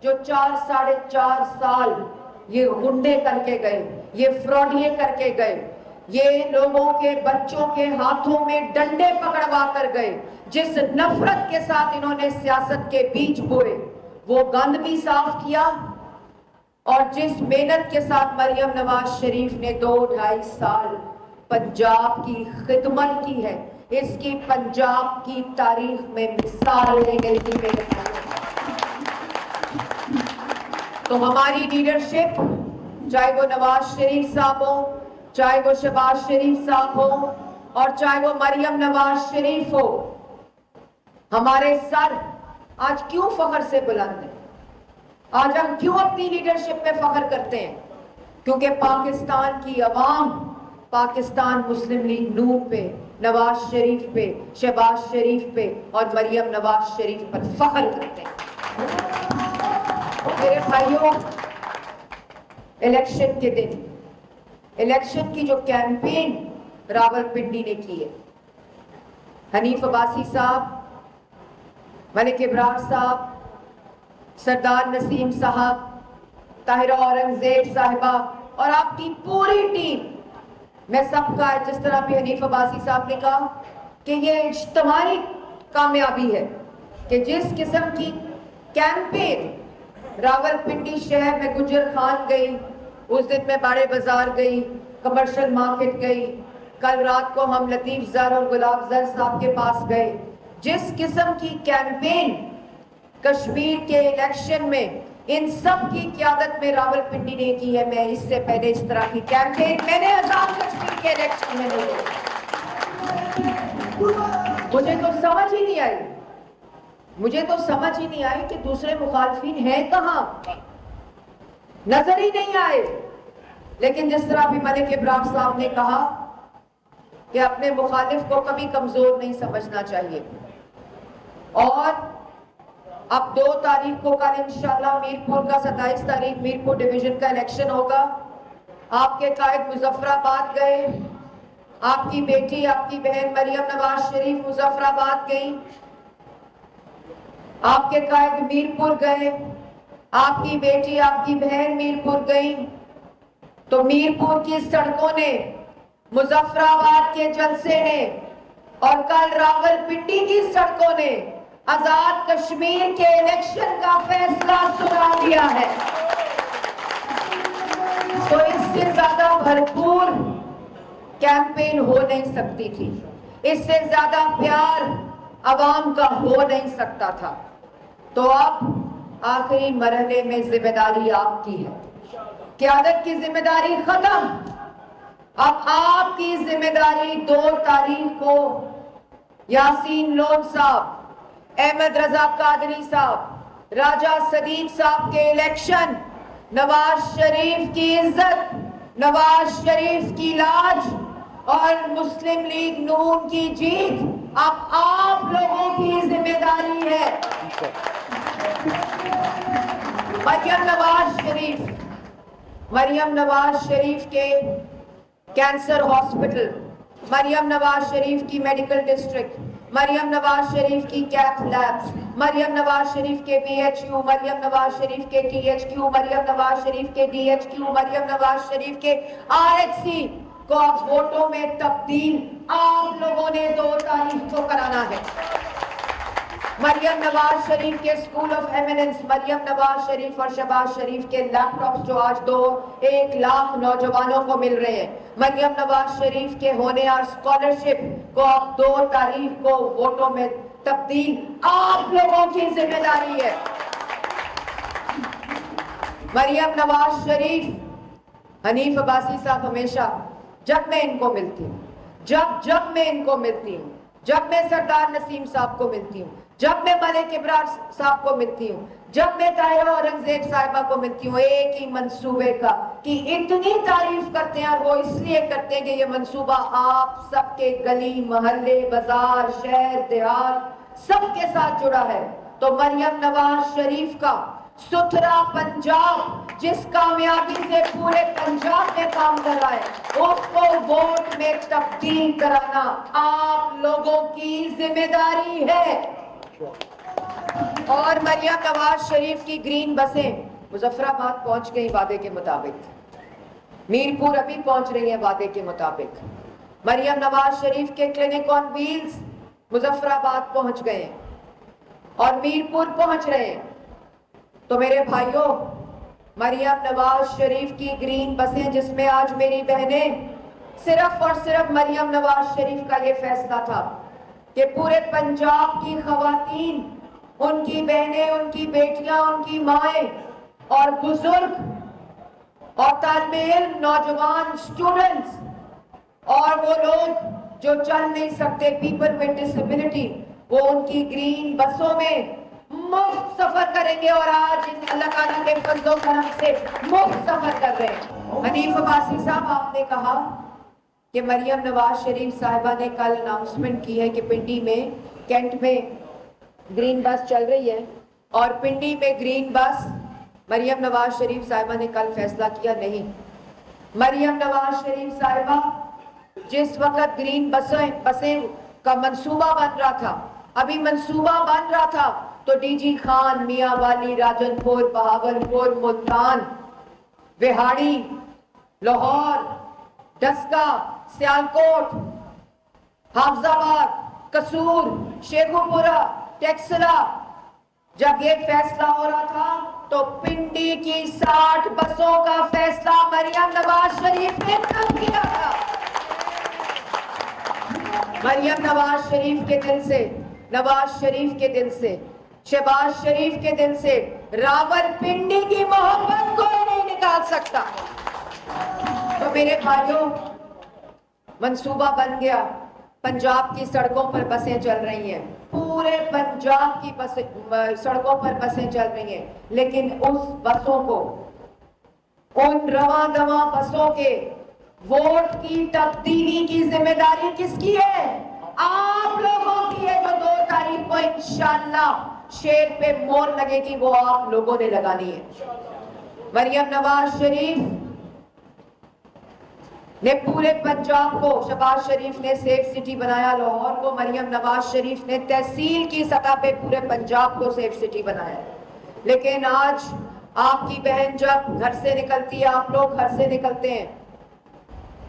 जो 4-4.5 साल ये गुंडे करके गए, ये फ्रॉडिये करके गए, ये लोगों के बच्चों के हाथों में डंडे पकड़वा कर गए, जिस नफरत के साथ इन्होंने सियासत के बीज बोए वो गंद भी साफ किया, और जिस मेहनत के साथ मरियम नवाज शरीफ ने 2-2.5 साल पंजाब की खिदमत की है, इसकी पंजाब की तारीख में मिसाल नहीं मिलती मेरे। तो हमारी लीडरशिप, चाहे वो नवाज शरीफ साहब हो, चाहे वो शहबाज शरीफ साहब हो, और चाहे वो मरियम नवाज शरीफ हो, हमारे सर आज क्यों फख्र से बुलंद है? आज हम क्यों अपनी लीडरशिप में फख्र करते हैं? क्योंकि पाकिस्तान की अवाम पाकिस्तान मुस्लिम लीग नून पे, नवाज शरीफ पे, शहबाज शरीफ पे और मरियम नवाज शरीफ पर फख्र करते हैं। मेरे भाइयों, इलेक्शन के दिन इलेक्शन की जो कैंपेन रावलपिंडी ने की है, हनीफ अब्बासी साहब, मलिक इब्रार साहब, सरदार नसीम साहब, ताहिरा औरंगजेब साहिबा और आपकी पूरी टीम, मैं सबका, जिस तरह भी हनीफ अब्बासी साहब ने कहा कि ये इज्तिमाई कामयाबी है कि जिस किस्म की कैंपेन रावलपिंडी शहर में गुजर खान गई, उस दिन मैं बड़े बाजार गई, कमर्शियल मार्केट गई, कल रात को हम लतीफ जर और गुलाब जर साहब के पास गए, जिस किस्म की कैंपेन कश्मीर के इलेक्शन में इन सब की क़यादत में रावलपिंडी ने की है, मैं इससे पहले इस तरह की कैंपेन मैंने आजाद कश्मीर के इलेक्शन में नहीं की। मुझे तो समझ ही नहीं आई, मुझे तो समझ ही नहीं आई कि दूसरे मुखालफिन हैं कहां, नजर ही नहीं आए। लेकिन जिस तरह अभी मलिक इब्रार साहब ने कहा कि अपने मुखालिफ को कभी कमजोर नहीं समझना चाहिए, और अब 2 तारीख को कल इंशाल्लाह मीरपुर का 27 तारीख मीरपुर डिवीजन का इलेक्शन होगा। आपके कायद मुजफ्फराबाद गए, आपकी बेटी, आपकी बहन मरियम नवाज शरीफ मुजफ्फराबाद गई, आपके कायद मीरपुर गए, आपकी बेटी, आपकी बहन मीरपुर गई। तो मीरपुर की सड़कों ने, मुजफ्फराबाद के जलसे ने और कल रावलपिंडी की सड़कों ने आजाद कश्मीर के इलेक्शन का फैसला सुना दिया है। तो इससे ज्यादा भरपूर कैंपेन हो नहीं सकती थी, इससे ज्यादा प्यार अवाम का हो नहीं सकता था। तो अब आखिरी मरहले में जिम्मेदारी आपकी है, क़यादत की जिम्मेदारी खत्म। अब आपकी जिम्मेदारी 2 तारीख को यासीन लोन साहब, अहमद रजा कादरी साहब, राजा सदीक साहब के इलेक्शन, नवाज शरीफ की इज्जत, नवाज शरीफ की लाज और मुस्लिम लीग नून की जीत अब आप लोगों की जिम्मेदारी है। मरियम नवाज शरीफ के कैंसर हॉस्पिटल, मरियम नवाज शरीफ की मेडिकल डिस्ट्रिक्ट, मरियम नवाज शरीफ की कैथ लैब्स, मरियम नवाज शरीफ के BHQ, मरियम नवाज शरीफ के THQ, मरियम नवाज शरीफ के DHQ, मरियम नवाज शरीफ के RHC को अब वोटों में तब्दील आप लोगों ने 2 तारीख को कराना है। मरियम नवाज शरीफ के school of eminence, Maryam Nawaz Sharif और शहबाज शरीफ के लैपटॉप्स जो आज 1 लाख नौजवानों को मिल रहे हैं, मरियम नवाज शरीफ के होने और स्कॉलरशिप को अब 2 तारीख को वोटों में तब्दील आप लोगों की जिम्मेदारी है। मरियम नवाज शरीफ, हनीफ अब्बासी साहब, हमेशा जब मैं इनको मिलती हूँ, जब मैं इनको मिलती हूँ, जब मैं सरदार नसीम साहब को मिलती हूँ, जब मैं मलिक इब्रार साहब को मिलती हूँ, जब मैं ताहिरा औरंगजेब साहिबा को मिलती हूँ, एक ही मंसूबे का कि इतनी तारीफ करते हैं, और वो इसलिए करते हैं कि ये मंसूबा आप सबके गली मोहल्ले बाजार शहर देहात सबके साथ जुड़ा है। तो मरियम नवाज शरीफ का सुथरा पंजाब, जिस कामयाबी से पूरे पंजाब में काम कर रहा है, उसको वोट में तब्दील कराना आप लोगों की जिम्मेदारी है। और मरियम नवाज शरीफ की ग्रीन बसें मुजफ्फराबाद पहुंच गई वादे के मुताबिक, मीरपुर अभी पहुंच रही है वादे के मुताबिक। मरियम नवाज शरीफ के क्लिनिक ऑन व्हील्स मुजफ्फराबाद पहुंच गए और मीरपुर पहुंच रहे हैं। तो मेरे भाइयों, मरियम नवाज शरीफ की ग्रीन बसें, जिसमें आज मेरी बहनें, सिर्फ और सिर्फ मरियम नवाज शरीफ का ये फैसला था कि पूरे पंजाब की खवातीन, उनकी बहनें, उनकी बेटियां, उनकी माएं और बुजुर्ग और तालिबे इल्म, नौजवान, स्टूडेंट्स और वो लोग जो चल नहीं सकते, पीपल विद डिसेबिलिटी, वो उनकी ग्रीन बसों में मुफ्त सफर करेंगे। और आज अल्लाह ताला के फजलो करम से मुफ्त सफर कर रहे हैं। हनीफ अब्बासी साहब, आपने कहा कि मरियम नवाज शरीफ साहिबा ने कल अनाउंसमेंट की है कि पिंडी में, कैंट में ग्रीन बस चल रही है और पिंडी में ग्रीन बस, मरियम नवाज शरीफ साहिबा ने कल फैसला किया नहीं। मरियम नवाज शरीफ साहिबा जिस वक्त ग्रीन बसें का मंसूबा बन रहा था, अभी मंसूबा बन रहा था, तो डीजी खान, मियांवाली, राजनपुर, बहावलपुर, मुल्तान, बिहाड़ी, लाहौर, डस्का, सियालकोट, हाफजाबाद, कसूर, शेखुपुरा, टेक्सला, जब ये फैसला हो रहा था तो पिंडी की 60 बसों का फैसला मरियम नवाज शरीफ ने तब किया था। मरियम नवाज शरीफ के दिल से, नवाज शरीफ के दिल से, शहबाज शरीफ के दिल से रावलपिंडी की मोहब्बत कोई नहीं निकाल सकता। तो मेरे भाइयों, मंसूबा बन गया, पंजाब की सड़कों पर बसें चल रही हैं, पूरे पंजाब की सड़कों पर बसें चल रही हैं, लेकिन उस बसों को, उन रवां दवा बसों के वोट की तब्दीली की जिम्मेदारी किसकी है? आप लोगों की है, जो 2 तारीख को इंशाअल्लाह शेर पे मोहर लगेगी, वो आप लोगों ने लगानी है। मरियम नवाज शरीफ ने पूरे पंजाब को, शहबाज शरीफ ने सेफ सिटी बनाया लाहौर को, मरियम नवाज शरीफ ने तहसील की सतह पे पूरे पंजाब को सेफ सिटी बनाया। लेकिन आज आपकी बहन जब घर से निकलती है, आप लोग घर से निकलते हैं,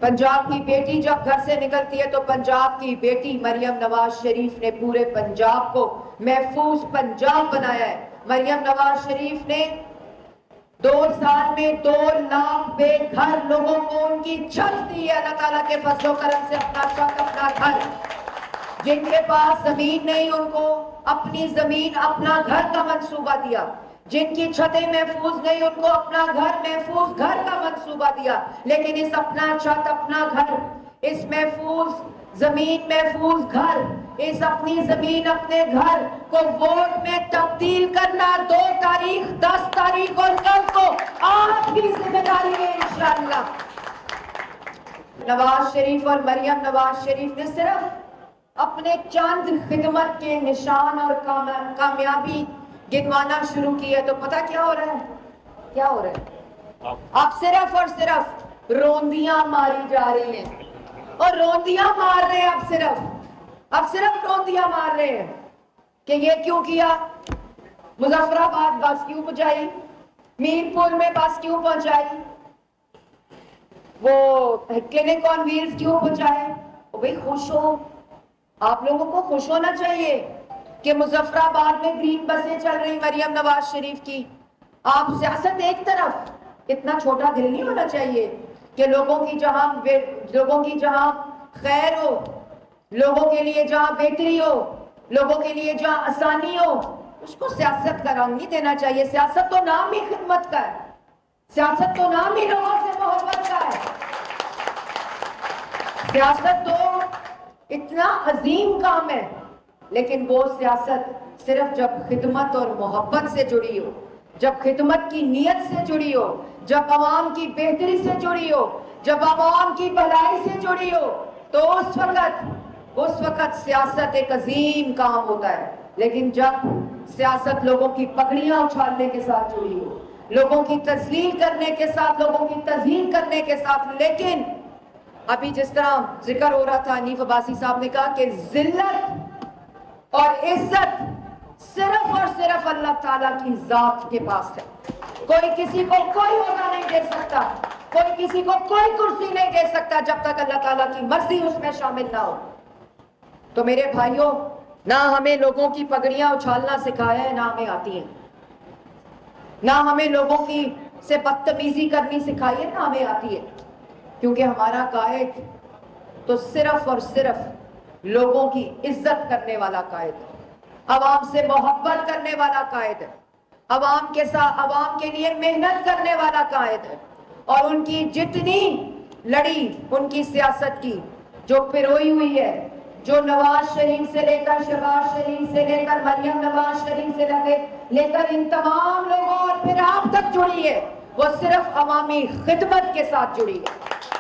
पंजाब की बेटी जब घर से निकलती है, तो पंजाब की बेटी मरियम नवाज शरीफ ने पूरे पंजाब को महफूज पंजाब बनाया है। मरियम नवाज शरीफ ने 2 साल में 2 लाख बेघर लोगों को उनकी छत दी है। अल्लाह ताला के फजलो करम से अपना छत, अपना घर, जिनके पास जमीन नहीं उनको अपनी जमीन, अपना घर का मंसूबा दिया, जिनकी छतें महफूज नहीं उनको अपना घर, महफूज घर का मंसूबा दिया। लेकिन इस अपना छत, अपना घर, इस महफूज जमीन, महफूज घर, इस अपनी जमीन, अपने घर को वोट में तब्दील करना 2 तारीख, 10 तारीख और कल को आपकी जिम्मेदारी है इंशाअल्लाह। नवाज शरीफ और मरियम नवाज शरीफ ने सिर्फ अपने चंद खिदमत के निशान और कामयाबी गिनवाना शुरू की है, तो पता क्या हो रहा है? क्या हो रहा है? आप सिर्फ और सिर्फ रोंदियां मारी जा रही हैं, और रोंदियां मार रहे हैं, अब सिर्फ रोंदियां मार रहे हैं कि ये क्यों किया, मुजफ्फराबाद बस क्यों पहुंचाई, मीरपुर में बस क्यों पहुंचाई, वो क्लिनिक ऑन व्हील्स क्यों पहुंचाए। भाई खुश हो, आप लोगों को खुश होना चाहिए कि मुजफ्फराबाद में ग्रीन बसें चल रही मरियम नवाज शरीफ की। आप सियासत एक तरफ, इतना छोटा दिल नहीं होना चाहिए कि लोगों की जहां खैर हो, लोगों के लिए जहां बेहतरी हो, लोगों के लिए जहां आसानी हो, उसको सियासत का रंग नहीं देना चाहिए। सियासत तो नाम ही खिदमत का है, सियासत तो नाम ही लोगों से मोहब्बत का है। सियासत तो इतना अजीम काम है, लेकिन वो सियासत सिर्फ जब खिदमत और मोहब्बत से जुड़ी हो, जब खिदमत की नीयत से जुड़ी हो, जब आवाम की बेहतरी से जुड़ी हो, जब आवाम की भलाई से जुड़ी हो, तो उस वक्त सियासत एक अजीम काम होता है। लेकिन जब सियासत लोगों की पगड़ियां उछालने के साथ जुड़ी हो, लोगों की तस्लील करने के साथ, लोगों की तज़हीन करने के साथ, लेकिन अभी जिस तरह जिक्र हो रहा था, हनीफ अब्बासी साहब ने कहा कि जिल्लत और इज्जत सिर्फ और सिर्फ अल्लाह ताला की जात के पास है। कोई किसी को कोई ओहदा नहीं दे सकता, कोई किसी को कोई कुर्सी नहीं दे सकता जब तक अल्लाह ताला की मर्जी उसमें शामिल ना हो। तो मेरे भाइयों, ना हमें लोगों की पगड़ियां उछालना सिखाया है, ना हमें आती है, ना हमें लोगों की से बदतमीजी करनी सिखाई है, ना हमें आती है, क्योंकि हमारा कायद तो सिर्फ और सिर्फ लोगों की इज्जत करने वाला कायद है, अवाम से मोहब्बत करने वाला कायद है, अवाम के साथ अवाम के लिए मेहनत करने वाला कायद है। और उनकी जितनी लड़ी उनकी सियासत की जो पिरोई हुई है, जो नवाज शरीफ से लेकर शहबाज शरीफ से लेकर मरियम नवाज शरीफ से लेकर इन तमाम लोगों और फिर आप तक जुड़ी है, वो सिर्फ अवामी खिदमत के साथ जुड़ी है।